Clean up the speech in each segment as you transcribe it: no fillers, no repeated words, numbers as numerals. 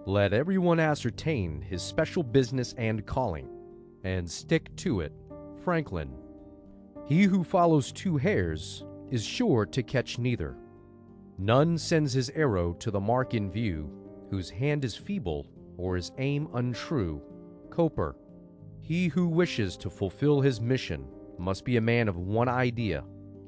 Let everyone ascertain his special business and calling, and stick to it. Franklin. He who follows two hares is sure to catch neither. None sends his arrow to the mark in view, whose hand is feeble or his aim untrue. Cowper. He who wishes to fulfill his mission must be a man of one idea,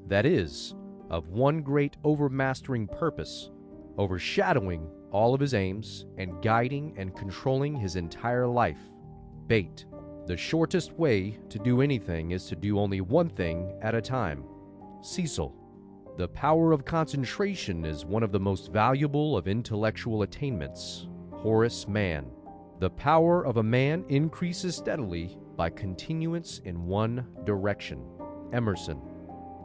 that is, of one great overmastering purpose, overshadowing all of his aims and guiding and controlling his entire life. Bate. The shortest way to do anything is to do only one thing at a time. Cecil. The power of concentration is one of the most valuable of intellectual attainments. Horace Mann. The power of a man increases steadily by continuance in one direction. Emerson.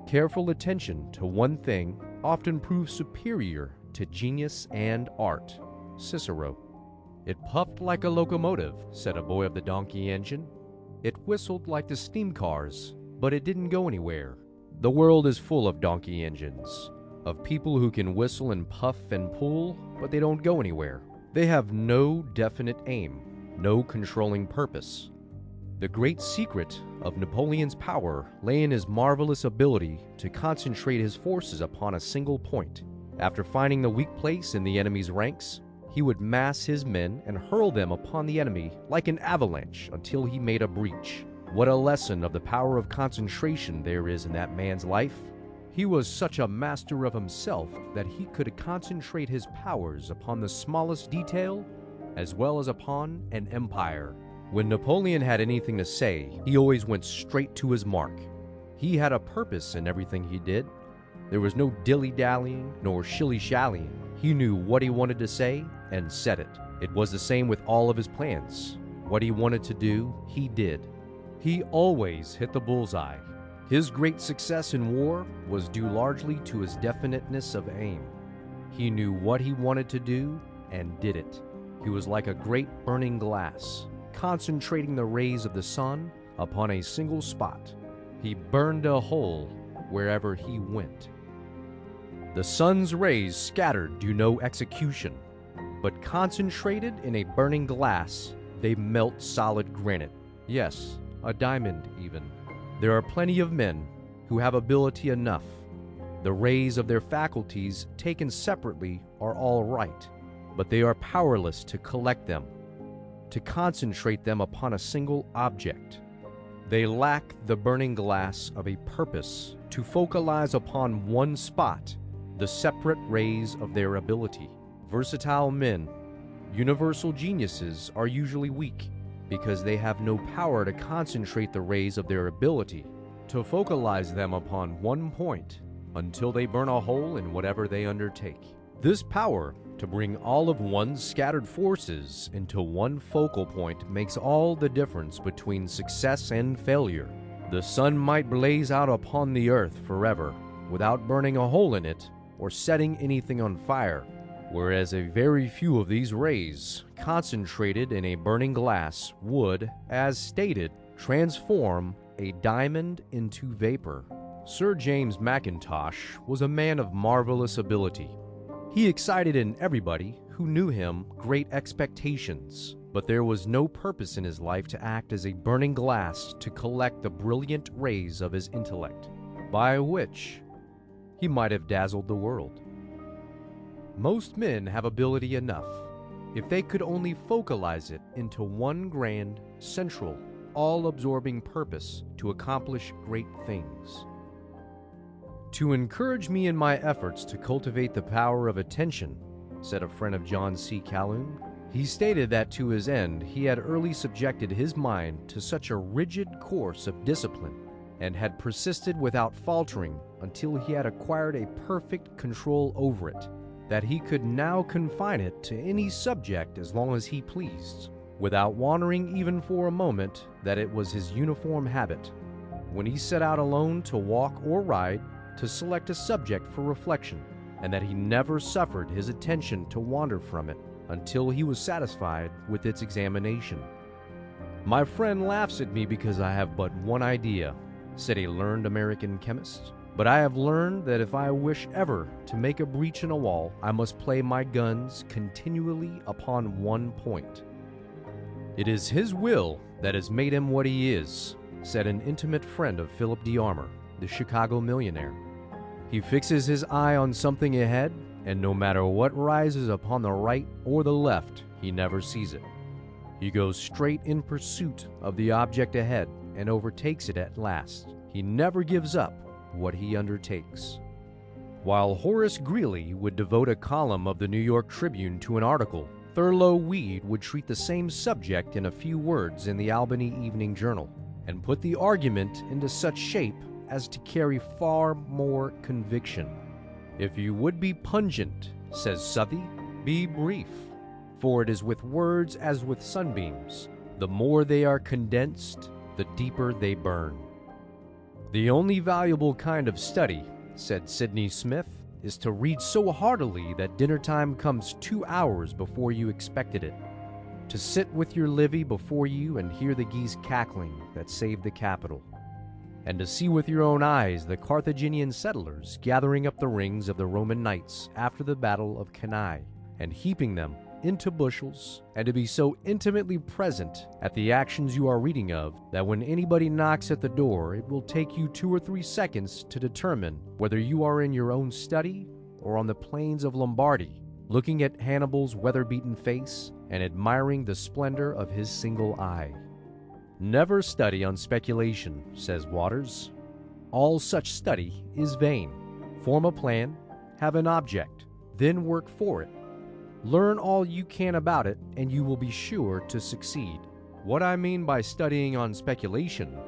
Careful attention to one thing often proves superior to genius and art. Cicero. It puffed like a locomotive, said a boy of the donkey engine. It whistled like the steam cars, but it didn't go anywhere. The world is full of donkey engines, of people who can whistle and puff and pull, but they don't go anywhere. They have no definite aim, no controlling purpose. The great secret of Napoleon's power lay in his marvelous ability to concentrate his forces upon a single point. After finding the weak place in the enemy's ranks, he would mass his men and hurl them upon the enemy like an avalanche until he made a breach. What a lesson of the power of concentration there is in that man's life. He was such a master of himself that he could concentrate his powers upon the smallest detail as well as upon an empire. When Napoleon had anything to say, he always went straight to his mark. He had a purpose in everything he did. There was no dilly-dallying nor shilly-shallying. He knew what he wanted to say and said it. It was the same with all of his plans. What he wanted to do, he did. He always hit the bullseye. His great success in war was due largely to his definiteness of aim. He knew what he wanted to do and did it. He was like a great burning glass, concentrating the rays of the sun upon a single spot. He burned a hole wherever he went. The sun's rays scattered do no execution, but concentrated in a burning glass, they melt solid granite. Yes, a diamond even. There are plenty of men who have ability enough. The rays of their faculties taken separately are all right, but they are powerless to collect them, to concentrate them upon a single object. They lack the burning glass of a purpose to focalize upon one spot the separate rays of their ability. Versatile men, universal geniuses, are usually weak because they have no power to concentrate the rays of their ability, to focalize them upon one point until they burn a hole in whatever they undertake. This power to bring all of one's scattered forces into one focal point makes all the difference between success and failure. The sun might blaze out upon the earth forever without burning a hole in it or setting anything on fire, whereas a very few of these rays, concentrated in a burning glass, would, as stated, transform a diamond into vapor. Sir James Mackintosh was a man of marvelous ability. He excited in everybody who knew him great expectations, but there was no purpose in his life to act as a burning glass to collect the brilliant rays of his intellect, by which he might have dazzled the world. Most men have ability enough, if they could only focalize it into one grand, central, all-absorbing purpose to accomplish great things. To encourage me in my efforts to cultivate the power of attention, said a friend of John C. Calhoun, he stated that to his end he had early subjected his mind to such a rigid course of discipline and had persisted without faltering until he had acquired a perfect control over it, that he could now confine it to any subject as long as he pleased, without wandering even for a moment, that it was his uniform habit, when he set out alone to walk or ride, to select a subject for reflection, and that he never suffered his attention to wander from it until he was satisfied with its examination. My friend laughs at me because I have but one idea, said a learned American chemist. But I have learned that if I wish ever to make a breach in a wall, I must play my guns continually upon one point. It is his will that has made him what he is, said an intimate friend of Philip D. Armour, the Chicago millionaire. He fixes his eye on something ahead, and no matter what rises upon the right or the left, he never sees it. He goes straight in pursuit of the object ahead and overtakes it at last. He never gives up what he undertakes. While Horace Greeley would devote a column of the New York Tribune to an article, Thurlow Weed would treat the same subject in a few words in the Albany Evening Journal and put the argument into such shape as to carry far more conviction. If you would be pungent, says Southey, be brief, for it is with words as with sunbeams. The more they are condensed, the deeper they burn. The only valuable kind of study, said Sidney Smith, is to read so heartily that dinner time comes 2 hours before you expected it. To sit with your Livy before you and hear the geese cackling that saved the Capitol. And to see with your own eyes the Carthaginian settlers gathering up the rings of the Roman knights after the Battle of Cannae and heaping them into bushels, and to be so intimately present at the actions you are reading of that when anybody knocks at the door, it will take you 2 or 3 seconds to determine whether you are in your own study or on the plains of Lombardy, looking at Hannibal's weather-beaten face and admiring the splendor of his single eye. Never study on speculation, says Waters. All such study is vain. Form a plan, have an object, then work for it. Learn all you can about it, and you will be sure to succeed. What I mean by studying on speculation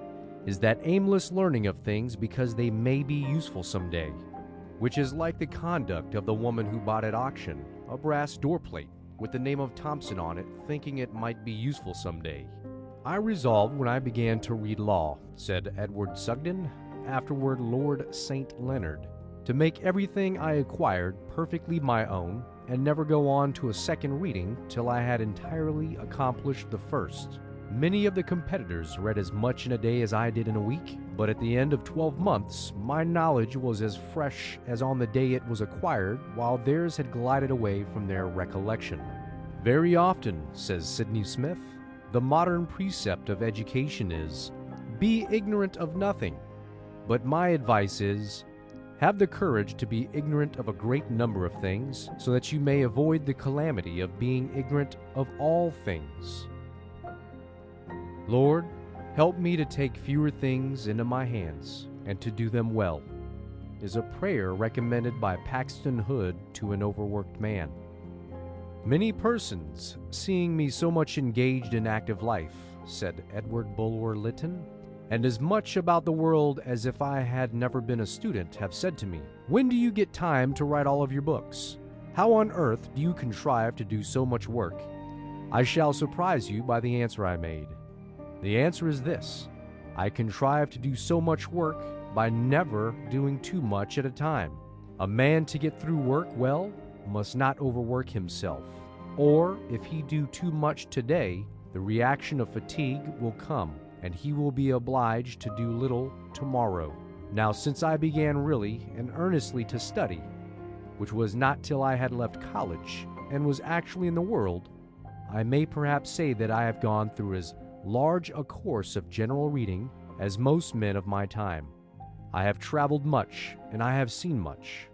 is that aimless learning of things because they may be useful someday, which is like the conduct of the woman who bought at auction a brass door plate with the name of Thompson on it, thinking it might be useful someday. I resolved when I began to read law, said Edward Sugden, afterward Lord St. Leonard, to make everything I acquired perfectly my own, and never go on to a second reading till I had entirely accomplished the first. Many of the competitors read as much in a day as I did in a week, but at the end of 12 months, my knowledge was as fresh as on the day it was acquired, while theirs had glided away from their recollection. Very often, says Sidney Smith, the modern precept of education is, be ignorant of nothing. But my advice is, have the courage to be ignorant of a great number of things, so that you may avoid the calamity of being ignorant of all things. Lord, help me to take fewer things into my hands, and to do them well, is a prayer recommended by Paxton Hood to an overworked man. Many persons, seeing me so much engaged in active life, said Edward Bulwer Lytton, and as much about the world as if I had never been a student, have said to me, when do you get time to write all of your books? How on earth do you contrive to do so much work? I shall surprise you by the answer I made. The answer is this: I contrive to do so much work by never doing too much at a time. A man to get through work well must not overwork himself, or if he do too much today, the reaction of fatigue will come, and he will be obliged to do little tomorrow. Now, since I began really and earnestly to study, which was not till I had left college, and was actually in the world, I may perhaps say that I have gone through as large a course of general reading as most men of my time. I have traveled much, and I have seen much.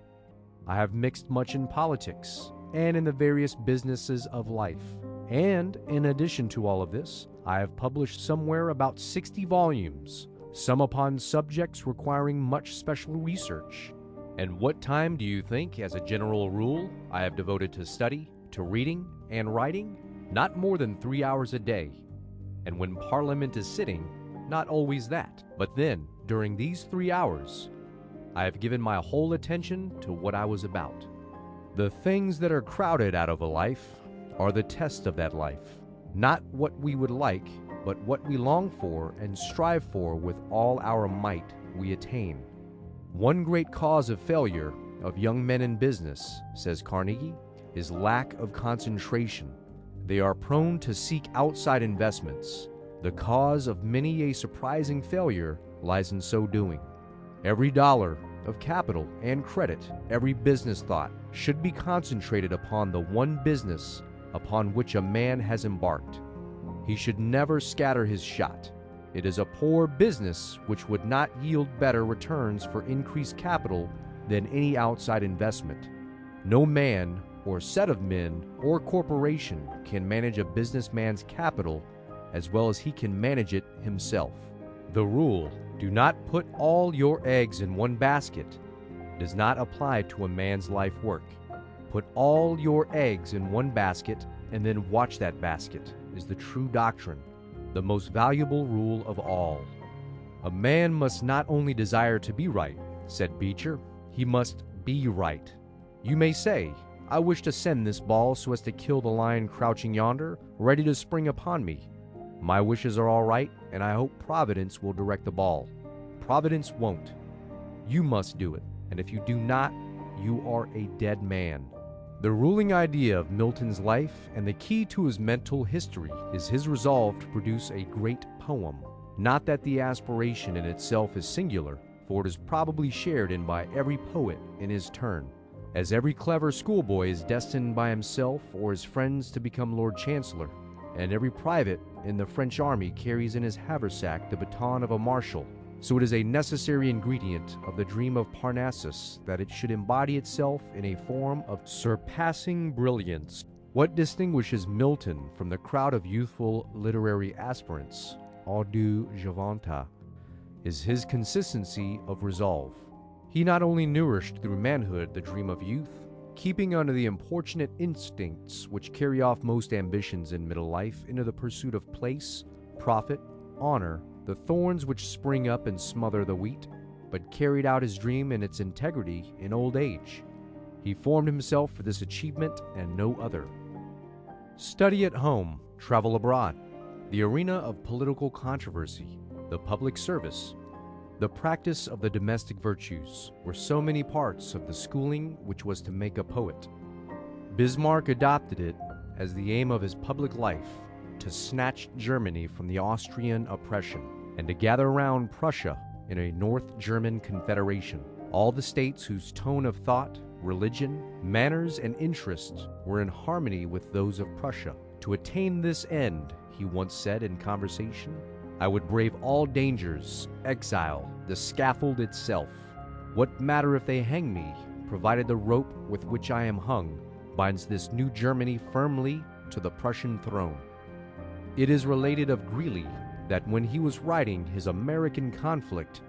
I have mixed much in politics, and in the various businesses of life. And, in addition to all of this, I have published somewhere about 60 volumes, some upon subjects requiring much special research. And what time do you think, as a general rule, I have devoted to study, to reading, and writing? Not more than 3 hours a day. And when Parliament is sitting, not always that. But then, during these 3 hours, I have given my whole attention to what I was about. The things that are crowded out of a life are the test of that life. Not what we would like, but what we long for and strive for with all our might we attain. One great cause of failure of young men in business, says Carnegie, is lack of concentration. They are prone to seek outside investments. The cause of many a surprising failure lies in so doing. Every dollar of capital and credit, every business thought should be concentrated upon the one business upon which a man has embarked. He should never scatter his shot. It is a poor business which would not yield better returns for increased capital than any outside investment. No man or set of men or corporation can manage a businessman's capital as well as he can manage it himself. The rule, do not put all your eggs in one basket, does not apply to a man's life work. Put all your eggs in one basket and then watch that basket is the true doctrine, the most valuable rule of all. A man must not only desire to be right, said Beecher, he must be right. You may say, I wish to send this ball so as to kill the lion crouching yonder, ready to spring upon me. My wishes are all right, and I hope Providence will direct the ball. Providence won't. You must do it, and if you do not, you are a dead man. The ruling idea of Milton's life and the key to his mental history is his resolve to produce a great poem. Not that the aspiration in itself is singular, for it is probably shared in by every poet in his turn. As every clever schoolboy is destined by himself or his friends to become Lord Chancellor, and every private in the French army carries in his haversack the baton of a marshal, so it is a necessary ingredient of the dream of Parnassus that it should embody itself in a form of surpassing brilliance. What distinguishes Milton from the crowd of youthful literary aspirants, au juventa, is his consistency of resolve. He not only nourished through manhood the dream of youth, keeping under the importunate instincts which carry off most ambitions in middle life into the pursuit of place, profit, honor, the thorns which spring up and smother the wheat, but carried out his dream in its integrity in old age. He formed himself for this achievement and no other. Study at home, travel abroad, the arena of political controversy, the public service, the practice of the domestic virtues were so many parts of the schooling which was to make a poet. Bismarck adopted it as the aim of his public life to snatch Germany from the Austrian oppression and to gather around Prussia in a North German confederation, all the states whose tone of thought, religion, manners, and interests were in harmony with those of Prussia. To attain this end, he once said in conversation, I would brave all dangers, exile, the scaffold itself. What matter if they hang me, provided the rope with which I am hung binds this new Germany firmly to the Prussian throne. It is related of Greeley that when he was writing his American conflict,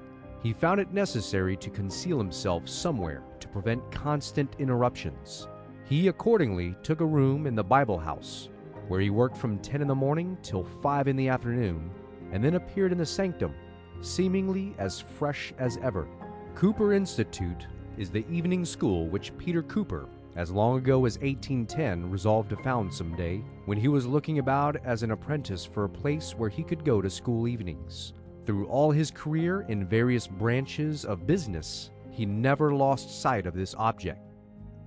he found it necessary to conceal himself somewhere to prevent constant interruptions. He accordingly took a room in the Bible house, where he worked from 10 in the morning till 5 in the afternoon, and then appeared in the sanctum, seemingly as fresh as ever. Cooper Institute is the evening school which Peter Cooper, as long ago as 1810, resolved to found someday, when he was looking about as an apprentice for a place where he could go to school evenings. Through all his career in various branches of business, he never lost sight of this object.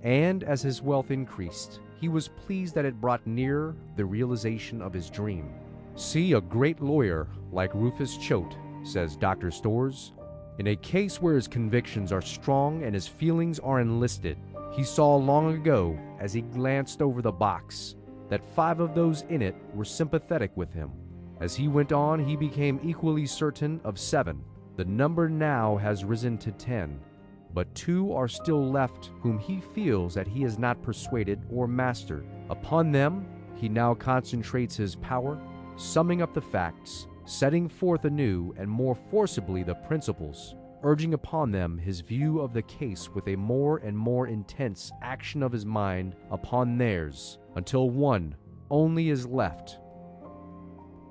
And as his wealth increased, he was pleased that it brought nearer the realization of his dream. See a great lawyer like Rufus Choate, says Dr. Storrs, in a case where his convictions are strong and his feelings are enlisted. He saw long ago, as he glanced over the box, that 5 of those in it were sympathetic with him. As he went on, he became equally certain of 7. The number now has risen to 10, but 2 are still left whom he feels that he has not persuaded or mastered. Upon them he now concentrates his power, summing up the facts, setting forth anew and more forcibly the principles, urging upon them his view of the case with a more and more intense action of his mind upon theirs, until one only is left,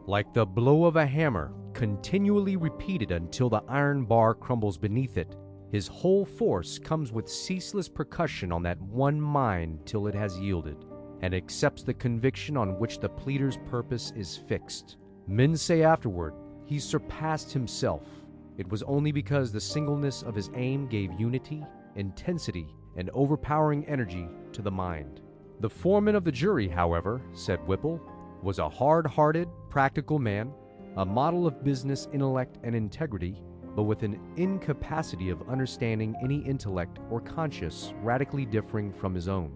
like the blow of a hammer, continually repeated until the iron bar crumbles beneath it. His whole force comes with ceaseless percussion on that one mind till it has yielded, and accepts the conviction on which the pleader's purpose is fixed. Men say afterward, he surpassed himself. It was only because the singleness of his aim gave unity, intensity, and overpowering energy to the mind. The foreman of the jury, however, said Whipple, was a hard-hearted, practical man, a model of business intellect and integrity, but with an incapacity of understanding any intellect or conscience radically differing from his own.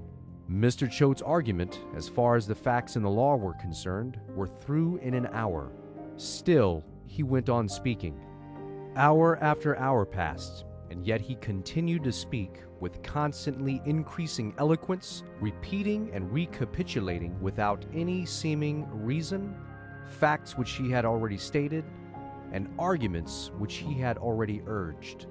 Mr. Choate's argument, as far as the facts in the law were concerned, were through in an hour. Still, he went on speaking. Hour after hour passed, and yet he continued to speak with constantly increasing eloquence, repeating and recapitulating without any seeming reason, facts which he had already stated, and arguments which he had already urged.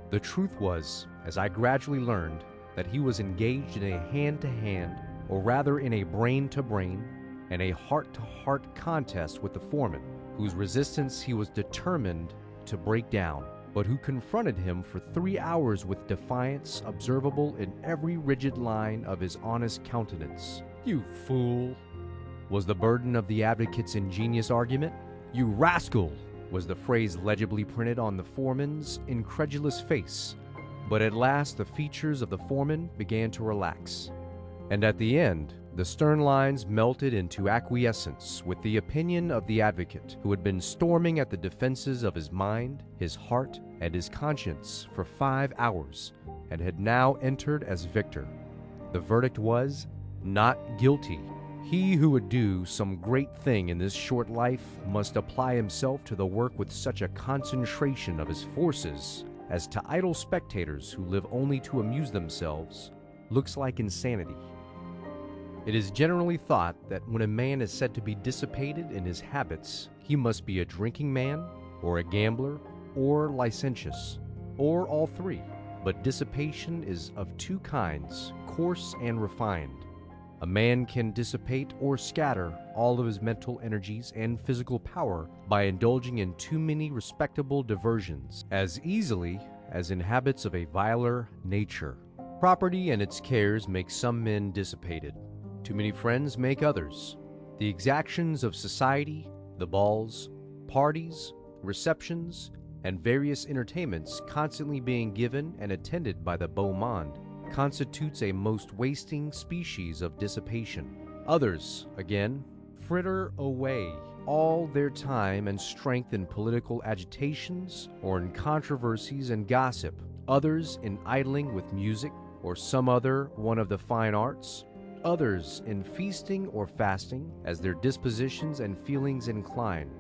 The truth was, as I gradually learned, that he was engaged in a hand-to-hand, or rather in a brain-to-brain, and a heart-to-heart contest with the foreman, whose resistance he was determined to break down, but who confronted him for 3 hours with defiance observable in every rigid line of his honest countenance. "You fool!" was the burden of the advocate's ingenious argument. "You rascal!" was the phrase legibly printed on the foreman's incredulous face. But at last the features of the foreman began to relax, and at the end the stern lines melted into acquiescence with the opinion of the advocate, who had been storming at the defenses of his mind, his heart, and his conscience for 5 hours, and had now entered as victor. The verdict was, "Not guilty." He who would do some great thing in this short life must apply himself to the work with such a concentration of his forces as to idle spectators who live only to amuse themselves looks like insanity. It is generally thought that when a man is said to be dissipated in his habits, he must be a drinking man, or a gambler, or licentious, or all three. But dissipation is of two kinds, coarse and refined. A man can dissipate or scatter all of his mental energies and physical power by indulging in too many respectable diversions, as easily as in habits of a viler nature. Property and its cares make some men dissipated. Too many friends make others. The exactions of society, the balls, parties, receptions, and various entertainments constantly being given and attended by the beau monde, constitutes a most wasting species of dissipation. Others, again, fritter away all their time and strength in political agitations or in controversies and gossip, others in idling with music or some other one of the fine arts, others in feasting or fasting as their dispositions and feelings incline.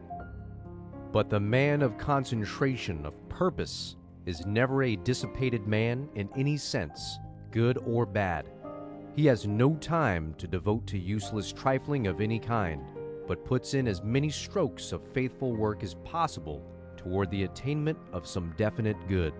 But the man of concentration of purpose is never a dissipated man in any sense, good or bad. He has no time to devote to useless trifling of any kind, but puts in as many strokes of faithful work as possible toward the attainment of some definite good.